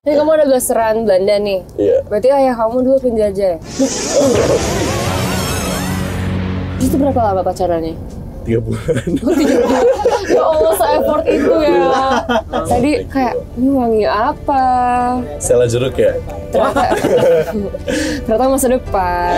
Ini kamu ada blasteran Belanda nih. Iya. Berarti ayah kamu dulu penjajah ya? Itu berapa lama pacarannya? 3 bulan. Ya Allah, se-effort itu ya. Tadi kayak, ini wangi apa? Sela jeruk ya? Ternyata masa depan.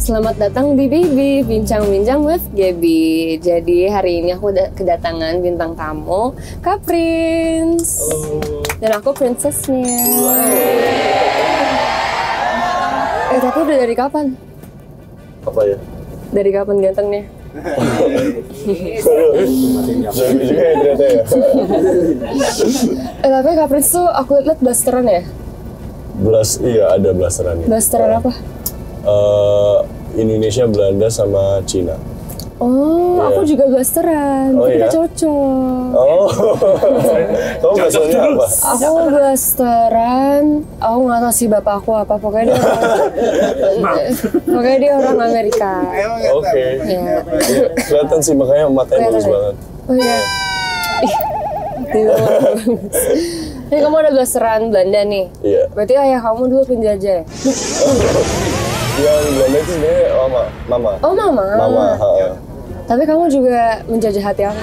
Selamat datang di Baby, bincang-bincang with Gaby. Jadi hari ini aku kedatangan bintang tamu, Kak Prince. Halo. Dan aku princessnya. Tapi udah dari kapan? Apa ya? Dari kapan gantengnya? Jadi juga ya ternyata ya. Tapi Kak Prince tuh aku liat blasteran ya? Iya ada blasterannya. Blasteran apa? Indonesia, Belanda, sama Cina. Oh, aku juga blasteran. Oh, Kita iya? cocok. Oh, kamu blasterannya apa? Aku blasteran, aku nggak tahu sih bapak aku apa. Pokoknya dia orang Amerika. Oke. Iya. Kelihatan sih makanya matanya bagus banget. Oh iya. Ini kamu ada blasteran Belanda nih. Iya. Berarti ayah kamu dulu penjajah ya? Yang Belanda itu sebenarnya mama. Oh mama. Mama. Tapi kamu juga menjajah hati aku.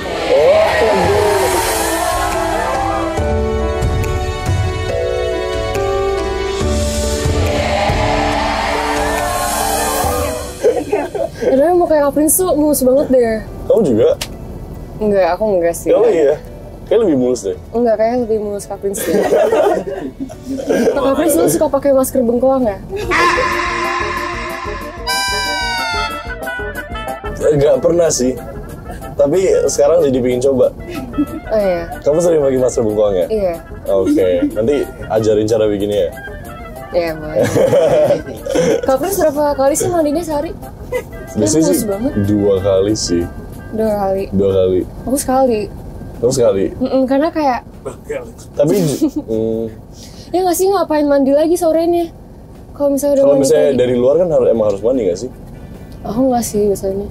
Padahal mau kayak Kak Prince tuh mulus banget deh. Kamu juga? Enggak, aku enggak sih. Kamu iya. Kayak lebih mulus deh. Enggak, kayaknya lebih mulus Kak Prince deh. Kak Prince lu suka pakai masker bengkoang nggak? Nggak pernah sih. Tapi sekarang jadi pengen coba. Oh iya. Kamu sering pakai masker bengkoang ya? Iya. Oke. Nanti ajarin cara bikinnya ya. Iya, boleh. Kak Prince berapa kali sih mandinya sehari? Biasanya mulus sih banget. 2 kali sih. 2 kali. 2 kali. Aku sekali. Kamu sekali. Karena kayak, Tapi ya nggak sih ngapain mandi lagi sorenya? Kalau misalnya udah kalau mandi misalnya pagi. dari luar kan emang harus mandi nggak sih? Aku nggak sih biasanya.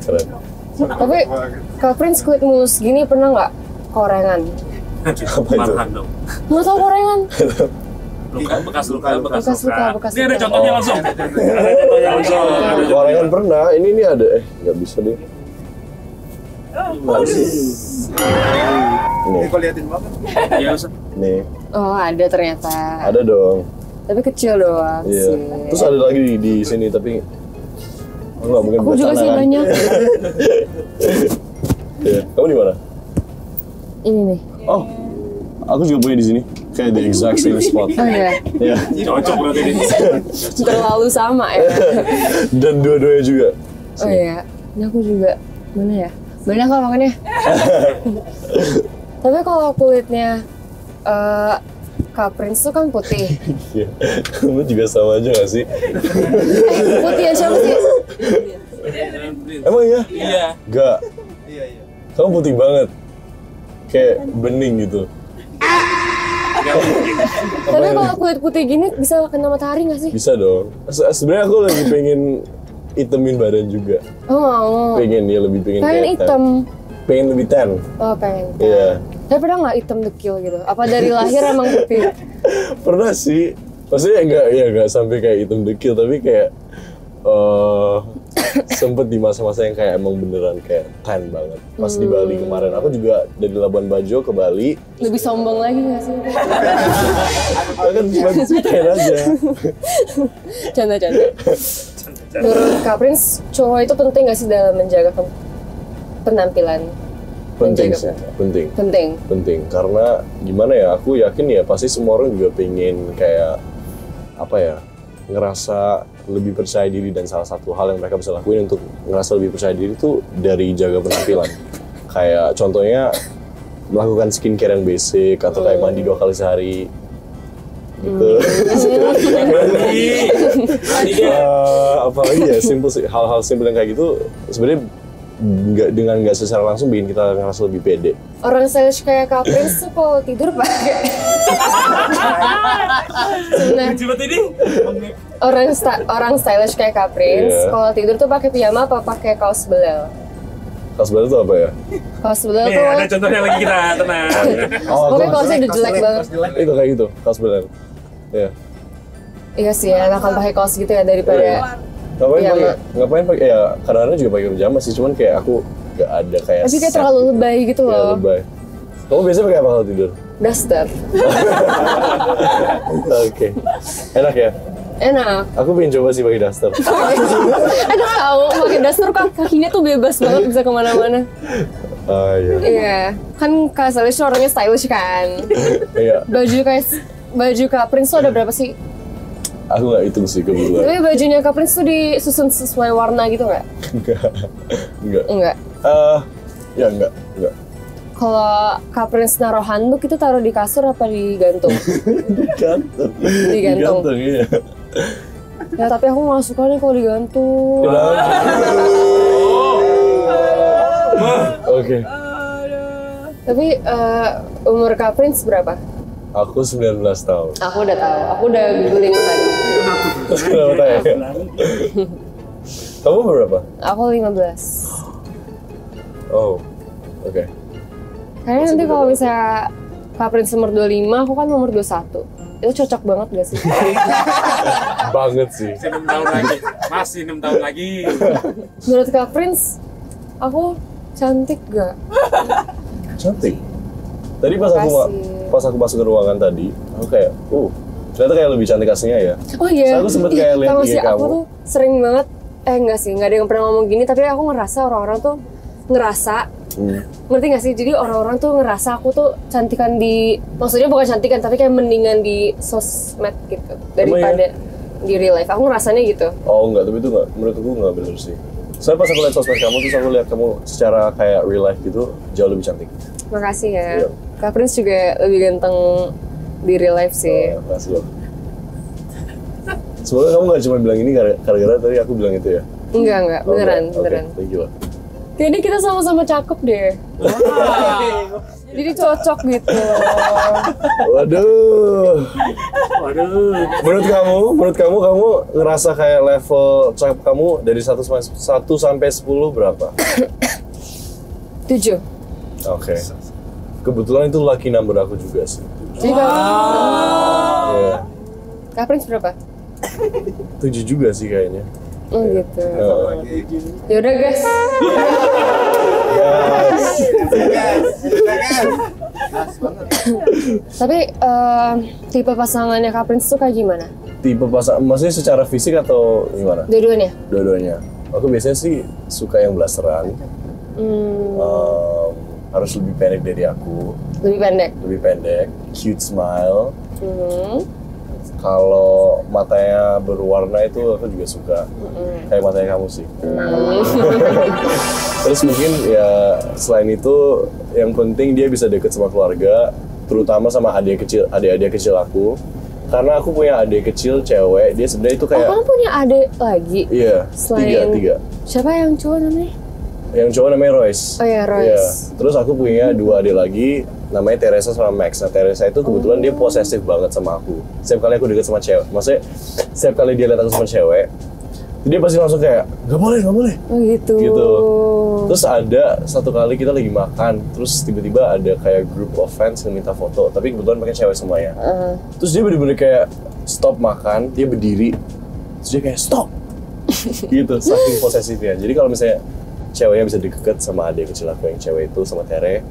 Keren. Tapi Kak Prince kulit mulus gini pernah nggak korengan? Apa itu? Nggak tahu korengan? Bekas luka. Bekas Ini ada luka. contohnya langsung. Ada contohnya langsung. Gorengan pernah. Ini ada. Nggak bisa deh. Nih. Kok liatin banget? Iya, Ustaz. Nih. Oh ada ternyata. Ada dong. Tapi kecil doang Iya. sih. Terus ada lagi di sini tapi nggak mungkin Aku buat juga sana, sih kan? banyak. Iya. Kamu di mana? Ini nih. Oh, aku juga punya di sini. Kayak the exact same spot. Oh iya. Iya. Cocok berarti ini. Terlalu sama ya. Dan dua-duanya juga. Oh iya. Ini aku juga. Mana ya? Banyak kok makannya. Tapi kalau kulitnya Kak Prince tuh kan putih. Iya. Kamu juga sama aja gak sih? Putih ya siapa sih? Emang iya? Iya. Gak. Kamu putih banget. Kayak bening gitu. Tapi kalau kulit putih gini bisa kena matahari nggak sih? Bisa dong. Sebenarnya aku lagi pengen itemin badan juga. Oh mau. Pengen ya lebih pengen Pengen kayak hitam. Pengen lebih tan. Oh pengen. Iya. Tapi pernah nggak hitam dekil gitu? Apa dari lahir emang putih? Pernah sih. Maksudnya enggak sampai kayak hitam dekil tapi kayak sempet di masa-masa yang kayak emang beneran kayak tan banget. Pas di Bali kemarin aku juga dari Labuan Bajo ke Bali. Lebih sombong lagi nggak sih? Kan cuma ceritain aja. Canda-canda. Menurut Kak Prince, cowok itu penting nggak sih dalam menjaga penampilan? Penting Menjaga sih, penting. Penting. Karena gimana ya, aku yakin ya pasti semua orang juga pengen kayak apa ya, ngerasa lebih percaya diri, dan salah satu hal yang mereka bisa lakuin untuk ngerasa lebih percaya diri itu dari jaga penampilan. Kayak contohnya melakukan skincare yang basic atau kayak mandi 2 kali sehari gitu. Apalagi ya hal-hal simpel yang kayak gitu sebenarnya nggak secara langsung bikin kita ngerasa lebih pede. Orang stylish kayak Kak Prince tuh kalau tidur pakai sebenarnya Coba ini. orang stylish kayak Kak Prince Iya. kalau tidur tuh pakai piyama apa pakai kaos belel? Kaos baru itu apa ya? Kaos belel Nih tuh ada contohnya lagi kita, tenang. pokoknya kaosnya udah jelek banget. Itu kayak gitu, kaos bener. Iya. Iya sih, enakan pakai kaos gitu ya daripada. Ngapain pakai ya kadang-kadang juga pakai pijama sih, cuman kayak aku nggak ada kayak Tapi kayak set terlalu gitu. lebay gitu Kayak loh. lebay. Kamu biasanya pakai apa kalau tidur? Duster. Oke. Enak ya? Enak. Aku pengen coba sih pakai duster. Aduh tahu, pakai duster kakinya tuh bebas banget bisa kemana-mana. Iya. Iya, kan Kak Stylish orangnya stylish kan. Iya. Baju Kak Prince tuh ada berapa sih? Aku nggak hitung sih kebetulan. Tapi bajunya Kak Prince tuh disusun sesuai warna gitu nggak? Enggak. Enggak. Ya enggak. Kalau Kak Prince naruh handuk itu taruh di kasur apa digantung? Digantung. Digantung. Iya. Ya tapi aku nggak suka nih kalau digantung. Oke. Tapi umur Kak Prince berapa? Aku 19 tahun. Aku udah tahu. Aku udah googling tadi. Kenapa tanya? Kamu berapa? Aku 15. Oh. Oke. Kayaknya nanti kalau misalnya Kak Prince umur 25, aku kan umur 21. Itu cocok banget gak sih? Banget sih. Masih 6 tahun lagi. Masih 6 tahun lagi. Menurut Kak Prince, aku cantik gak? Cantik. Tadi pas aku masuk ke ruangan tadi, aku kayak, ternyata kayak lebih cantik aslinya ya. Oh iya. So, aku sempet kayak lihat tau IG sih, aku kamu. tuh sering banget, enggak sih, nggak ada yang pernah ngomong gini, tapi aku ngerasa orang-orang tuh ngerasa, ngerti gak sih? Jadi orang-orang tuh ngerasa aku tuh cantikan maksudnya bukan cantikan, tapi kayak mendingan di sosmed gitu, daripada di real life. Aku ngerasanya gitu. Oh enggak, tapi itu enggak, menurut aku enggak bener sih. Soalnya pas aku lihat sosmed kamu, terus aku lihat kamu secara kayak real life gitu, jauh lebih cantik. Makasih ya. Iya. Kak Prince juga lebih ganteng di real life sih. Makasih loh. Semoga kamu gak cuma bilang ini gara-gara tadi aku bilang itu ya? Enggak, beneran, Oke, beneran. thank you lah. Kayaknya kita sama-sama cakep deh. Jadi cocok gitu. Waduh. Waduh. Menurut kamu ngerasa kayak level cakep kamu dari 1 sampai 10 berapa? 7. Oke. Kebetulan itu lucky number aku juga sih. Jadi Iya. Kak Prince berapa? 7 juga sih kayaknya. Oh gitu. Oh. Ya udah guys. Tapi tipe pasangannya Kak Prince tuh kayak gimana? Tipe pasangan, maksudnya secara fisik atau gimana? Dua-duanya? Dua-duanya. Aku biasanya sih suka yang blasteran. Harus lebih pendek dari aku. Lebih pendek. Cute smile. Hmm. Kalau matanya berwarna itu aku juga suka. Kayak matanya kamu sih. Terus mungkin ya selain itu yang penting dia bisa deket sama keluarga, terutama sama adik-adik kecil aku. Karena aku punya adik kecil cewek, dia sebenarnya itu kayak kamu punya adik lagi? Iya, Selain- tiga. Siapa yang cowok namanya? Yang cowok namanya Royce. Oh iya, Royce. Iya. Terus aku punya 2 adik lagi, namanya Teresa sama Max. Nah, Teresa itu kebetulan dia posesif banget sama aku. Setiap kali aku deket sama cewek, maksudnya setiap kali dia lihat aku sama cewek, dia pasti langsung kayak, nggak boleh. Oh gitu. Gitu. Terus ada satu kali kita lagi makan, terus tiba-tiba ada kayak group of fans yang minta foto, tapi kebetulan pakai cewek semuanya. Terus dia bener-bener kayak stop makan, dia berdiri, terus dia kayak stop, gitu, saking posesifnya. Jadi kalau misalnya ceweknya bisa deket sama adik kecil aku yang cewek itu sama Tere,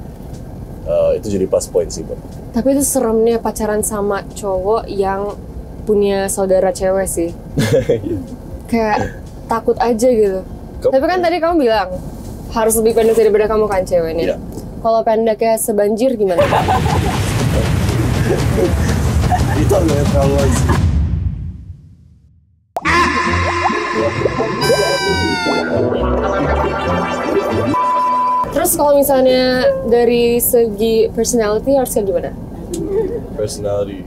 itu jadi plus point sih buat. Tapi itu seremnya pacaran sama cowok yang punya saudara cewek sih. Kayak takut aja gitu. Tapi kan tadi kamu bilang harus lebih pendek daripada kamu kan ceweknya. Iya. Kalau pendeknya sebanjir gimana? Itu agak terlalu sih. Terus kalau misalnya dari segi personality harus kayak gimana? Personality.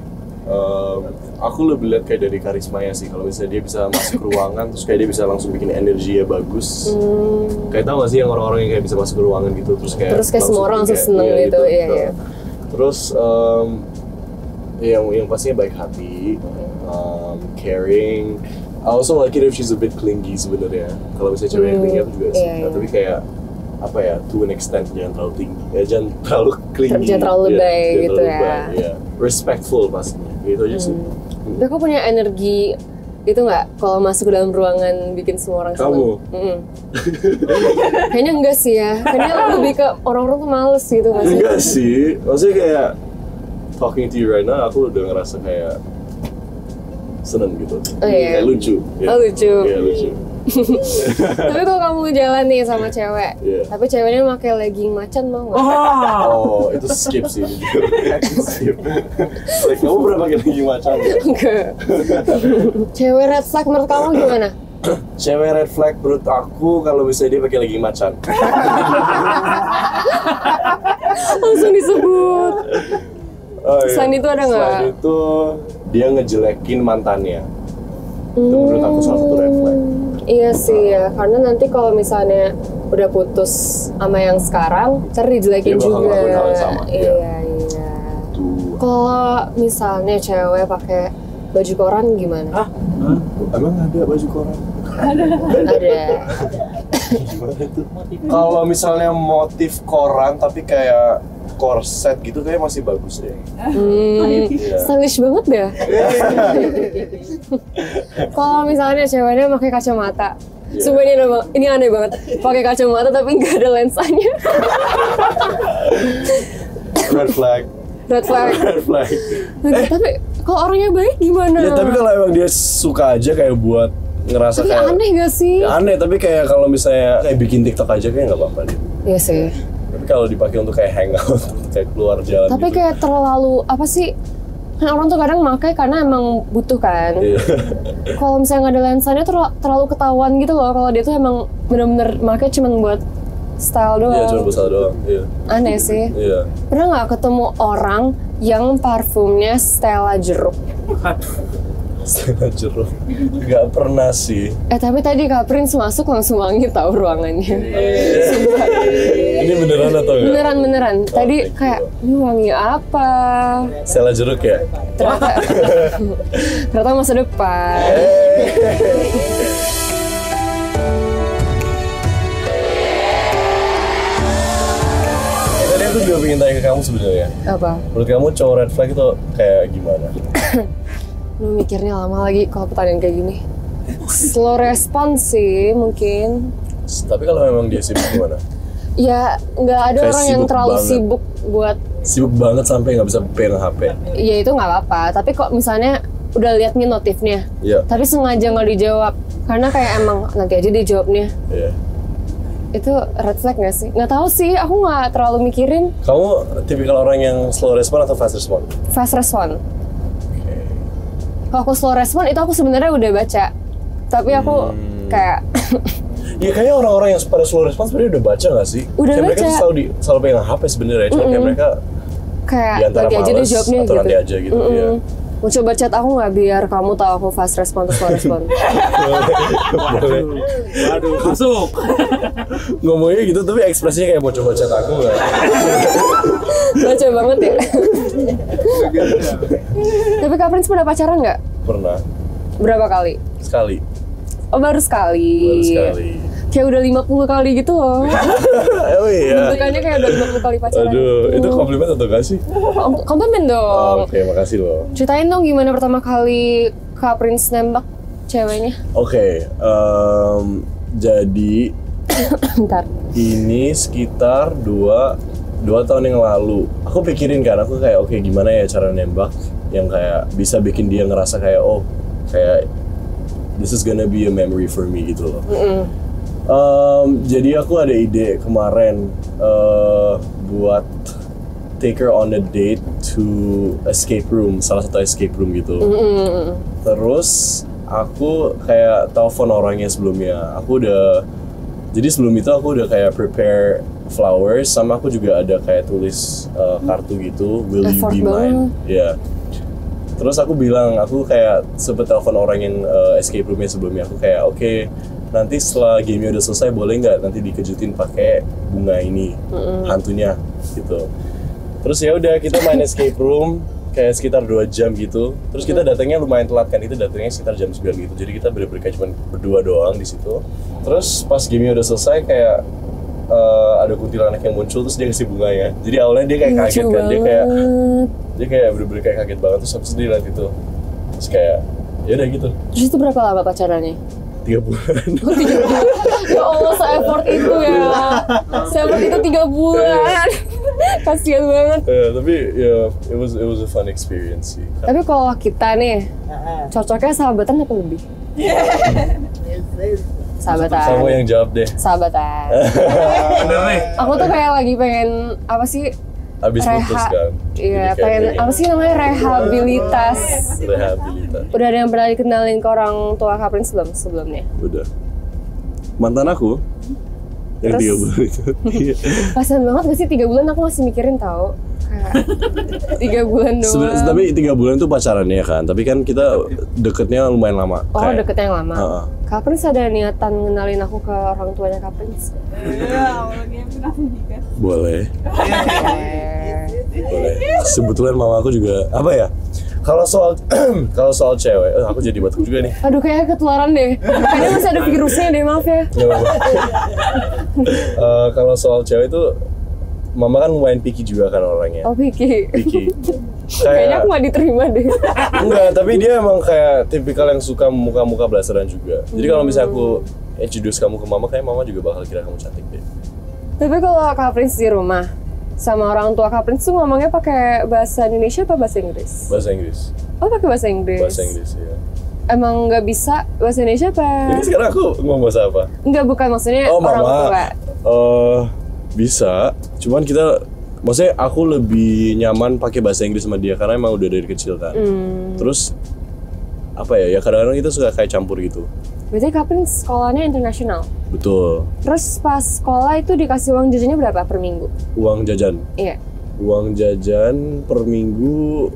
Aku lebih lihat kayak dari karismanya sih. Kalau misalnya dia bisa masuk ruangan, terus kayak dia bisa langsung bikin energi ya bagus. Kayak tau gak sih yang orang-orang yang kayak bisa masuk ke ruangan gitu, terus kayak semua orang langsung seneng gitu, iya. Terus yang pastinya baik hati, caring. I also like it if she's a bit clingy sebenarnya. Kalau misalnya cewek yang clingy aku juga suka, tapi kayak apa ya, to an extent, jangan terlalu tinggi, jangan terlalu clingy, jangan terlalu lebay gitu ya. Respectful pastinya, gitu aja sih. Tapi kok punya energi itu nggak kalau masuk ke dalam ruangan bikin semua orang seneng? Kamu? Kayaknya enggak sih ya, kayaknya lebih ke orang-orang tuh males gitu nggak sih? Enggak sih, maksudnya kayak talking to you right now, aku udah ngerasa kayak seneng gitu. Oh iya? Kayak lucu. Oh lucu. Iya lucu. Tapi kalau kamu jalan nih sama cewek, tapi ceweknya pakai legging macan mau nggak? Oh, itu skip sih. Skip. Like, kamu pernah pakai legging macan? Enggak. Cewek red flag menurut kamu gimana? Cewek red flag menurut aku kalau misalnya dia pakai legging macan. Langsung disebut. Oh, iya. Selain itu ada nggak? Selain itu dia ngejelekin mantannya. Itu menurut aku salah satu red flag. Iya sih ya, karena nanti kalau misalnya udah putus sama yang sekarang, ntar dijelekin Dia bakal juga. ngelakuin hal yang sama, Iya. Tuh. Kalau misalnya cewek pakai baju koran gimana? Hah? Emang ada baju koran? Ada. Gimana itu? Kalau misalnya motif koran tapi kayak korset gitu kayak masih bagus deh. Stylish banget deh. Kalau misalnya ceweknya pakai kacamata, sumpah ini aneh banget. Pakai kacamata tapi nggak ada lensanya. Red flag. Red flag. Red flag. Tapi kalau orangnya baik gimana? Ya tapi kalau emang dia suka aja kayak buat ngerasa tapi kayak aneh gak sih? Ya, aneh, tapi kayak kalau misalnya kayak bikin TikTok aja kayak nggak apa-apa deh. Iya sih. Tapi kalau dipakai untuk kayak hangout, kayak keluar jalan Tapi gitu. kayak terlalu apa sih? Kan orang tuh kadang pakai karena emang butuh kan. Iya. Kalau misalnya nggak ada lensanya terlalu ketahuan gitu loh. Kalau dia tuh emang bener-bener pakai cuma buat style doang. Iya, cuma besar doang. Iya. Aneh sih. Iya. Pernah nggak ketemu orang yang parfumnya Stella jeruk? Stella jeruk. Gak pernah sih. Tapi tadi Kak Prince masuk langsung wangi tahu ruangannya. Ini beneran atau enggak? Beneran. Tadi kayak ini wangi apa? Stella jeruk ya? Ternyata masa depan. Tadi aku juga pengen tanya ke kamu sebenarnya. Apa? Menurut kamu cowok red flag itu kayak gimana? Lu mikirnya lama lagi kalau pertanyaan kayak gini. Slow respon sih mungkin. Tapi kalau memang dia sibuk gimana? Ya nggak ada Kayak orang yang sibuk terlalu banget. sibuk buat. Sibuk banget sampai nggak bisa pegang HP. Ya itu nggak apa-apa. Tapi kok misalnya udah lihat nih notifnya, Iya. tapi sengaja nggak dijawab karena kayak emang nanti aja dijawabnya. Iya. Itu red flag nggak sih? Nggak tahu sih. Aku nggak terlalu mikirin. Kamu tipikal orang yang slow respon atau fast respon? Fast respon. Kalau aku slow respon itu aku sebenarnya udah baca, tapi aku kayak Ya kayaknya orang-orang yang pada slow respon sebenarnya udah baca nggak sih? Udah kayak mereka baca. tuh selalu pegang HP sebenarnya, cuma kayak mereka kayak di antara nanti aja deh males jawabnya atau gitu. nanti aja gitu. Ya. Mau coba chat aku nggak biar kamu tahu aku fast respon atau slow respon? Boleh. Waduh, masuk. Ngomongnya gitu tapi ekspresinya kayak mau coba chat aku nggak? Baca banget ya. Tapi Kak Prince pernah pacaran nggak? Pernah. Berapa kali? Sekali. Oh baru sekali. Baru sekali. Kayak udah 50 kali gitu loh. Oh iya. Bentukannya kayak udah 50 kali pacaran. Aduh, itu komplimen atau gak sih? Komplimen dong. Oke, makasih loh. Ceritain dong gimana pertama kali Kak Prince nembak ceweknya. Oke, jadi Bentar. ini sekitar 2 tahun yang lalu. Aku pikirin kan, aku kayak oke, gimana ya cara nembak yang kayak bisa bikin dia ngerasa kayak oh kayak this is gonna be a memory for me gitu loh. Jadi aku ada ide kemarin buat take her on a date to escape room, salah satu escape room gitu. Terus aku kayak telepon orangnya sebelumnya. Jadi sebelum itu aku udah kayak prepare flowers, sama aku juga ada kayak tulis kartu gitu, will you Effort be mine? banget. Ya. Terus aku bilang, aku kayak sempet telepon orang yang escape roomnya sebelumnya. Aku kayak oke, nanti setelah game udah selesai boleh nggak nanti dikejutin pakai bunga ini hantunya gitu. Terus ya udah kita main escape room kayak sekitar 2 jam gitu. Terus kita datangnya lumayan telat kan, itu datangnya sekitar jam 9 gitu. Jadi kita bener-bener kayak cuma berdua doang di situ. Terus pas game udah selesai kayak ada kuntilanak yang muncul terus dia kasih bunganya. Jadi awalnya dia kayak kaget kan, dia kayak bener-bener kayak kaget banget terus habis itu dia lihat itu. Terus kayak ya udah gitu. Terus itu berapa lama pacarannya? 3 bulan. Ya Allah, se-effort itu ya. Se-effort itu 3 bulan. Kasian banget. Tapi ya it was a fun experience sih. Tapi kalau kita nih, cocoknya sahabatan apa lebih? Sahabatan. Kamu yang jawab deh. Sahabatan. Bener nih. Aku tuh kayak lagi pengen apa sih? Abis putus kan. Iya, pengen apa sih namanya rehabilitas. Udah ada yang pernah dikenalin ke orang tua Kak Prince sebelumnya? Udah. Mantan aku yang 3 bulan itu. Pasan banget gak sih 3 bulan, aku masih mikirin tau. Kayak 3 bulan doang. Tapi 3 bulan tuh pacarannya kan, tapi kan kita deketnya lumayan lama. Oh, deketnya yang lama. Kak Prince ada niatan ngenalin aku ke orang tuanya Kak Prince? Iya, awalnya pernah menikah. Boleh. Boleh. Sebetulnya mama aku juga apa ya? Kalau soal cewek, aku jadi batuk juga nih. Aduh, kayak ketularan deh. Kayaknya masih ada virusnya deh, maaf ya. Kalau soal cewek itu, mama kan lumayan picky juga kan orangnya. Oh, picky. Kayaknya aku gak diterima deh. Enggak, tapi dia emang kayak tipikal yang suka muka-muka blasteran juga. Jadi kalau misalnya aku introduce kamu ke mama, kayak mama juga bakal kira kamu cantik deh. Tapi kalau Kak Prince di rumah, sama orang tua Kak Prince tuh ngomongnya pakai bahasa Indonesia apa bahasa Inggris? Bahasa Inggris. Oh, pakai bahasa Inggris. Bahasa Inggris ya. Emang nggak bisa bahasa Indonesia apa? Ini sekarang aku ngomong bahasa apa? Enggak, bukan maksudnya orang tua. Bisa. Cuman kita, maksudnya aku lebih nyaman pakai bahasa Inggris sama dia karena emang udah dari kecil kan. Terus apa ya? Ya kadang-kadang kita suka kayak campur gitu. Berarti Kak Prince sekolahnya internasional? Betul. Terus pas sekolah itu dikasih uang jajannya berapa per minggu? Uang jajan? Iya. Uang jajan per minggu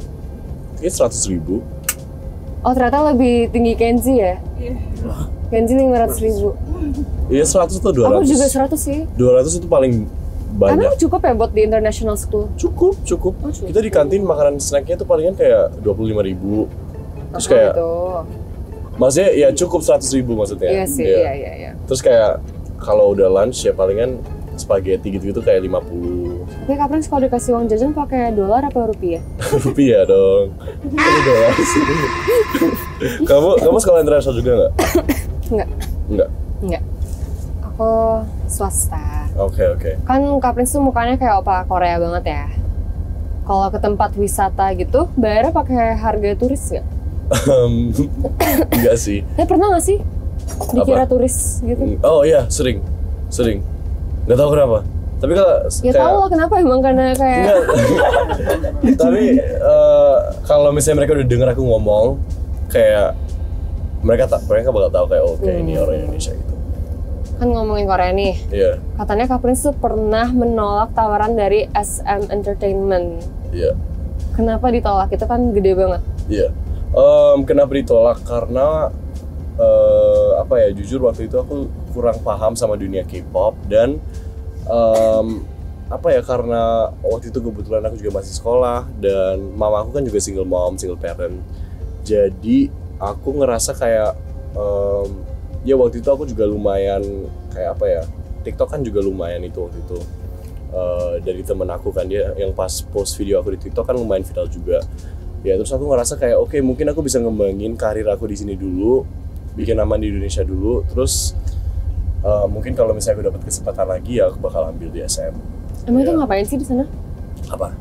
kayaknya 100.000. Oh, ternyata lebih tinggi Kenzi ya? Iya. Kenzi 500.000. Iya, 100 atau 200. Aku juga 100 sih. 200 itu paling banyak. Emang cukup ya buat di international school? Cukup. Oh, cukup. Kita di kantin makanan snacknya tuh palingan kayak 25.000. Terus kayak gitu. Maksudnya ya cukup 100.000 maksudnya. Iya sih, iya. Terus kayak kalau udah lunch ya palingan spaghetti gitu-gitu kayak 50. Tapi Kak Prince kalau dikasih uang jajan pakai dolar apa rupiah? Rupiah dong. Ini dolar sih. Kamu sekolah internasional juga nggak? Enggak. Aku swasta. Oke. Kan Kak Prince tuh mukanya kayak opa Korea banget ya. Kalau ke tempat wisata gitu, bayarnya pakai harga turis nggak? Enggak sih. Pernah nggak sih dikira turis gitu? Oh iya, sering. Nggak tahu kenapa. Tapi kalau Ya tahu lah kenapa, emang karena kayak. Enggak. Tapi kalau misalnya mereka udah denger aku ngomong, kayak mereka bakal tahu kayak kayak ini orang Indonesia gitu. Kan ngomongin Korea nih. Iya. Katanya Kak Prince tuh pernah menolak tawaran dari SM Entertainment. Iya. Kenapa ditolak? Itu kan gede banget. Iya. Kenapa ditolak? Karena apa ya? Jujur waktu itu aku kurang paham sama dunia K-pop dan apa ya? Karena waktu itu kebetulan aku juga masih sekolah dan mama aku kan juga single parent. Jadi aku ngerasa kayak ya waktu itu aku juga lumayan kayak apa ya? TikTok kan juga lumayan itu waktu itu. Dari temen aku kan, dia yang pas post video aku di TikTok kan lumayan viral juga. Ya terus aku ngerasa kayak oke, mungkin aku bisa ngembangin karir aku di sini dulu, bikin nama di Indonesia dulu, terus mungkin kalau misalnya aku dapat kesempatan lagi ya aku bakal ambil di SM. Emang itu ngapain sih di sana? Apa?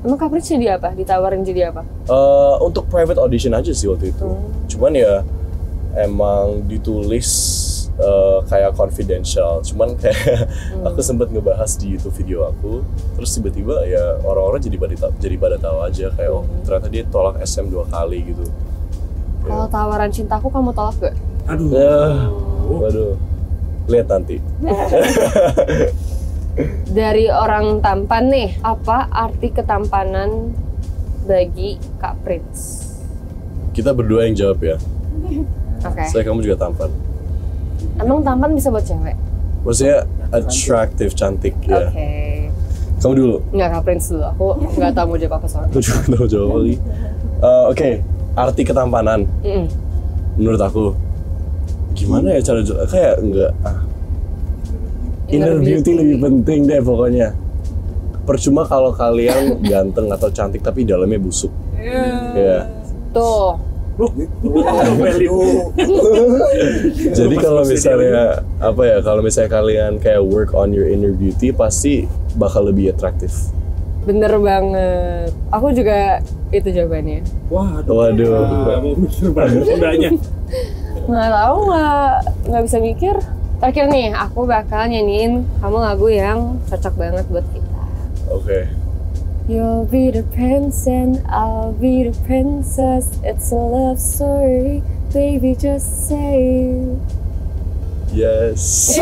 Emang Kak Prince jadi apa? Ditawarin jadi apa? Untuk private audition aja sih waktu itu. Cuman ya emang ditulis kayak confidential. Cuman kayak aku sempat ngebahas di YouTube video aku, terus tiba-tiba ya orang-orang jadi pada tahu aja kayak oh ternyata dia tolak SM 2 kali gitu. Kalau tawaran cintaku kamu tolak gak? Waduh. Lihat nanti. Dari orang tampan nih, apa arti ketampanan bagi Kak Prince? kita berdua yang jawab ya. Oke. Saya kamu juga tampan. Emang tampan bisa buat cewek? Maksudnya attractive, cantik ya. Oke. Kamu dulu. Nggak, Kak Prince dulu. Aku nggak tahu mau jawab apa soalnya. Aku juga tahu jawab lagi. Oke, arti ketampanan. Menurut aku, gimana ya cara kayak enggak. Inner beauty lebih penting deh pokoknya. Percuma kalau kalian ganteng atau cantik tapi dalamnya busuk. Iya. Tuh. Jadi kalau misalnya apa ya, kalau misalnya kalian kayak work on your inner beauty pasti bakal lebih atraktif. Bener banget. Aku juga itu jawabannya. Waduh. Mau mikir banget udahnya. Nggak tahu, nggak bisa mikir. Terakhir nih, aku bakal nyanyiin kamu lagu yang cocok banget buat kita. Oke. You'll be the prince and I'll be the princess. It's a love story, baby, just say Yes.